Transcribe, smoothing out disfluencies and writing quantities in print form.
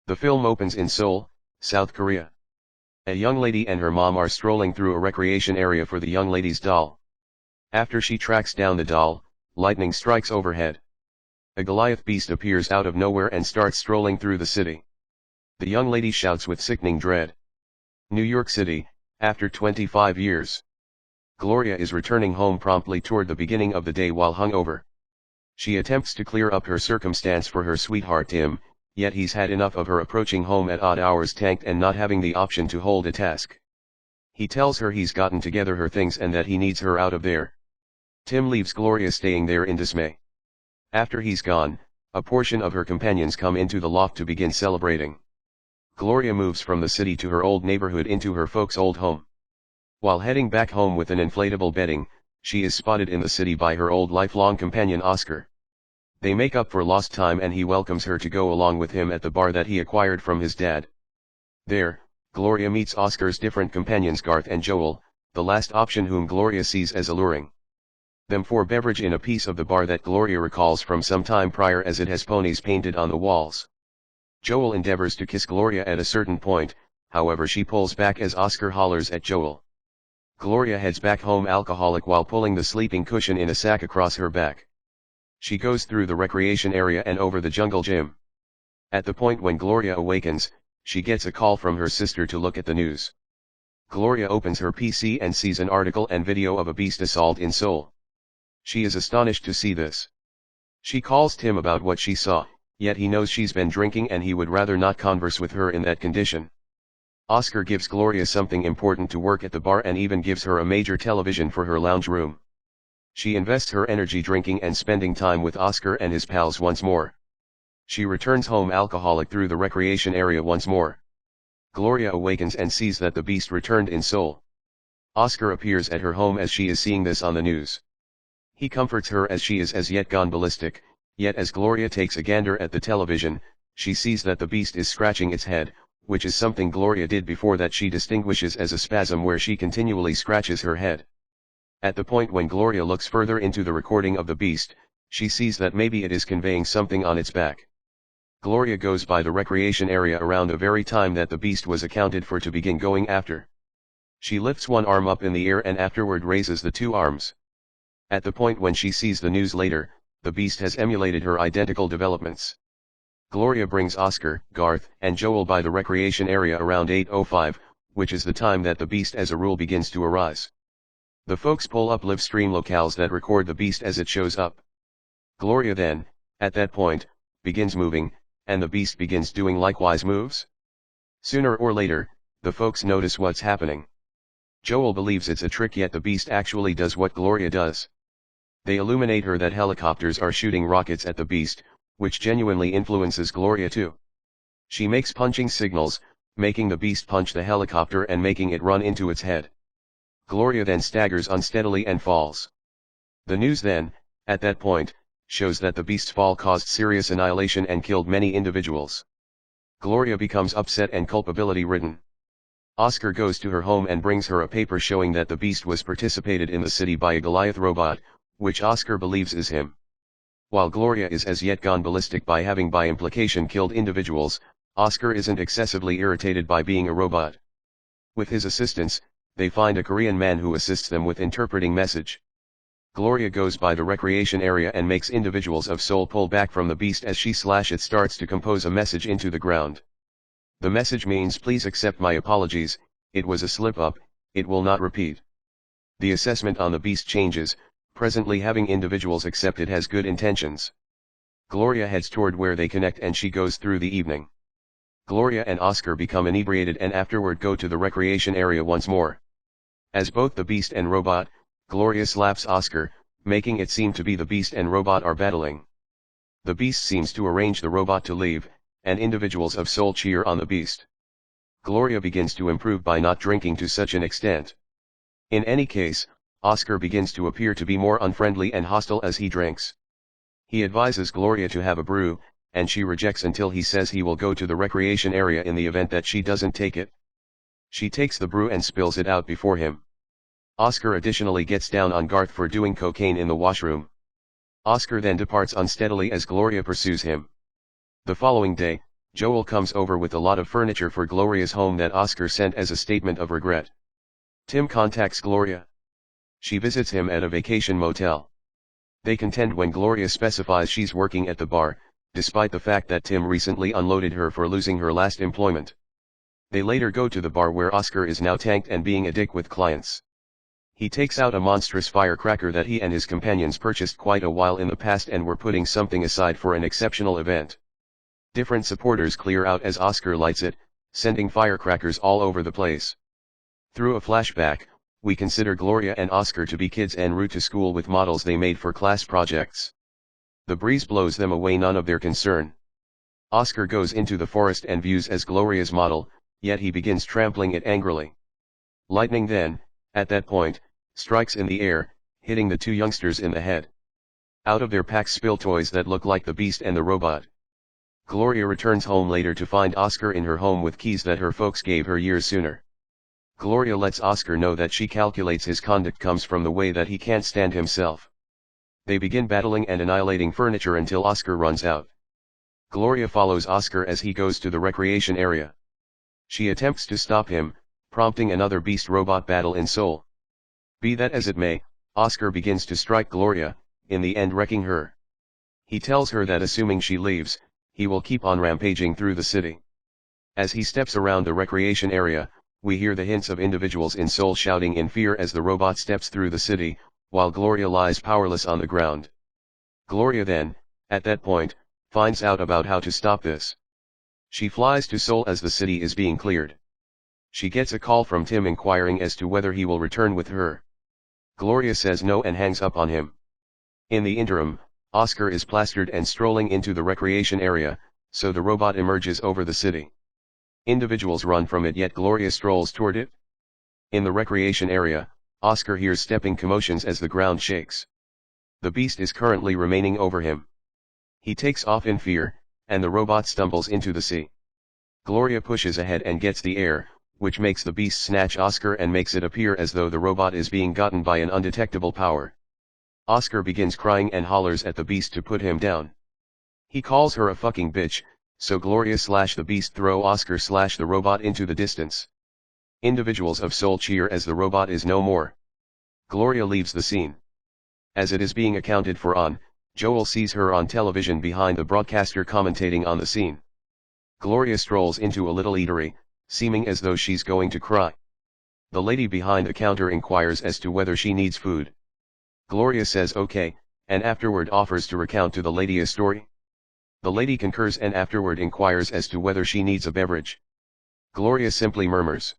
The film opens in Seoul, South Korea. A young lady and her mom are strolling through a recreation area for the young lady's doll. After she tracks down the doll, lightning strikes overhead. A Goliath beast appears out of nowhere and starts strolling through the city. The young lady shouts with sickening dread. New York City, after 25 years. Gloria is returning home promptly toward the beginning of the day while hungover. She attempts to clear up her circumstance for her sweetheart Tim, yet he's had enough of her approaching home at odd hours tanked and not having the option to hold a task. He tells her he's gotten together her things and that he needs her out of there. Tim leaves Gloria staying there in dismay. After he's gone, a portion of her companions come into the loft to begin celebrating. Gloria moves from the city to her old neighborhood into her folks' old home. While heading back home with an inflatable bedding, she is spotted in the city by her old lifelong companion Oscar. They make up for lost time and he welcomes her to go along with him at the bar that he acquired from his dad. There, Gloria meets Oscar's different companions Garth and Joel, the last option whom Gloria sees as alluring. Them for beverage in a piece of the bar that Gloria recalls from some time prior as it has ponies painted on the walls. Joel endeavors to kiss Gloria at a certain point, however she pulls back as Oscar hollers at Joel. Gloria heads back home alcoholic while pulling the sleeping cushion in a sack across her back. She goes through the recreation area and over the jungle gym. At the point when Gloria awakens, she gets a call from her sister to look at the news. Gloria opens her PC and sees an article and video of a beast assault in Seoul. She is astonished to see this. She calls Tim about what she saw, yet he knows she's been drinking and he would rather not converse with her in that condition. Oscar gives Gloria something important to work at the bar and even gives her a major television for her lounge room. She invests her energy drinking and spending time with Oscar and his pals once more. She returns home alcoholic through the recreation area once more. Gloria awakens and sees that the beast returned in Seoul. Oscar appears at her home as she is seeing this on the news. He comforts her as she is as yet gone ballistic, yet as Gloria takes a gander at the television, she sees that the beast is scratching its head, which is something Gloria did before that she distinguishes as a spasm where she continually scratches her head. At the point when Gloria looks further into the recording of the beast, she sees that maybe it is conveying something on its back. Gloria goes by the recreation area around the very time that the beast was accounted for to begin going after. She lifts one arm up in the air and afterward raises the two arms. At the point when she sees the news later, the beast has emulated her identical developments. Gloria brings Oscar, Garth, and Joel by the recreation area around 8:05, which is the time that the beast as a rule begins to arise. The folks pull up live stream locales that record the beast as it shows up. Gloria then, at that point, begins moving, and the beast begins doing likewise moves. Sooner or later, the folks notice what's happening. Joel believes it's a trick yet the beast actually does what Gloria does. They illuminate her that helicopters are shooting rockets at the beast, which genuinely influences Gloria too. She makes punching signals, making the beast punch the helicopter and making it run into its head. Gloria then staggers unsteadily and falls. The news then, at that point, shows that the beast's fall caused serious annihilation and killed many individuals. Gloria becomes upset and culpability-ridden. Oscar goes to her home and brings her a paper showing that the beast was participated in the city by a Goliath robot, which Oscar believes is him. While Gloria is as yet gone ballistic by having by implication killed individuals, Oscar isn't excessively irritated by being a robot. With his assistance, they find a Korean man who assists them with interpreting message. Gloria goes by the recreation area and makes individuals of Seoul pull back from the beast as she /it starts to compose a message into the ground. The message means please accept my apologies, it was a slip-up, it will not repeat. The assessment on the beast changes, presently having individuals accept it has good intentions. Gloria heads toward where they connect and she goes through the evening. Gloria and Oscar become inebriated and afterward go to the recreation area once more. As both the beast and robot, Gloria slaps Oscar, making it seem to be the beast and robot are battling. The beast seems to arrange the robot to leave, and individuals of Seoul cheer on the beast. Gloria begins to improve by not drinking to such an extent. In any case, Oscar begins to appear to be more unfriendly and hostile as he drinks. He advises Gloria to have a brew, and she rejects until he says he will go to the recreation area in the event that she doesn't take it. She takes the brew and spills it out before him. Oscar additionally gets down on Garth for doing cocaine in the washroom. Oscar then departs unsteadily as Gloria pursues him. The following day, Joel comes over with a lot of furniture for Gloria's home that Oscar sent as a statement of regret. Tim contacts Gloria. She visits him at a vacation motel. They contend when Gloria specifies she's working at the bar, despite the fact that Tim recently unloaded her for losing her last employment. They later go to the bar where Oscar is now tanked and being a dick with clients. He takes out a monstrous firecracker that he and his companions purchased quite a while in the past and were putting something aside for an exceptional event. Different supporters clear out as Oscar lights it, sending firecrackers all over the place. Through a flashback, we consider Gloria and Oscar to be kids en route to school with models they made for class projects. The breeze blows them away, none of their concern. Oscar goes into the forest and views as Gloria's model, yet he begins trampling it angrily. Lightning then, at that point, strikes in the air, hitting the two youngsters in the head. Out of their packs spill toys that look like the Beast and the robot. Gloria returns home later to find Oscar in her home with keys that her folks gave her years sooner. Gloria lets Oscar know that she calculates his conduct comes from the way that he can't stand himself. They begin battling and annihilating furniture until Oscar runs out. Gloria follows Oscar as he goes to the recreation area. She attempts to stop him, prompting another beast-robot battle in Seoul. Be that as it may, Oscar begins to strike Gloria, in the end wrecking her. He tells her that assuming she leaves, he will keep on rampaging through the city. As he steps around the recreation area, we hear the hints of individuals in Seoul shouting in fear as the robot steps through the city, while Gloria lies powerless on the ground. Gloria then, at that point, finds out about how to stop this. She flies to Seoul as the city is being cleared. She gets a call from Tim inquiring as to whether he will return with her. Gloria says no and hangs up on him. In the interim, Oscar is plastered and strolling into the recreation area, so the robot emerges over the city. Individuals run from it, yet Gloria strolls toward it. In the recreation area, Oscar hears stepping commotions as the ground shakes. The beast is currently remaining over him. He takes off in fear, and the robot stumbles into the sea. Gloria pushes ahead and gets the air, which makes the beast snatch Oscar and makes it appear as though the robot is being gotten by an undetectable power. Oscar begins crying and hollers at the beast to put him down. He calls her a fucking bitch, so Gloria / the beast throw Oscar / the robot into the distance. Individuals of Seoul cheer as the robot is no more. Gloria leaves the scene. As it is being accounted for on, Joel sees her on television behind the broadcaster commentating on the scene. Gloria strolls into a little eatery, seeming as though she's going to cry. The lady behind the counter inquires as to whether she needs food. Gloria says okay, and afterward offers to recount to the lady a story. The lady concurs and afterward inquires as to whether she needs a beverage. Gloria simply murmurs.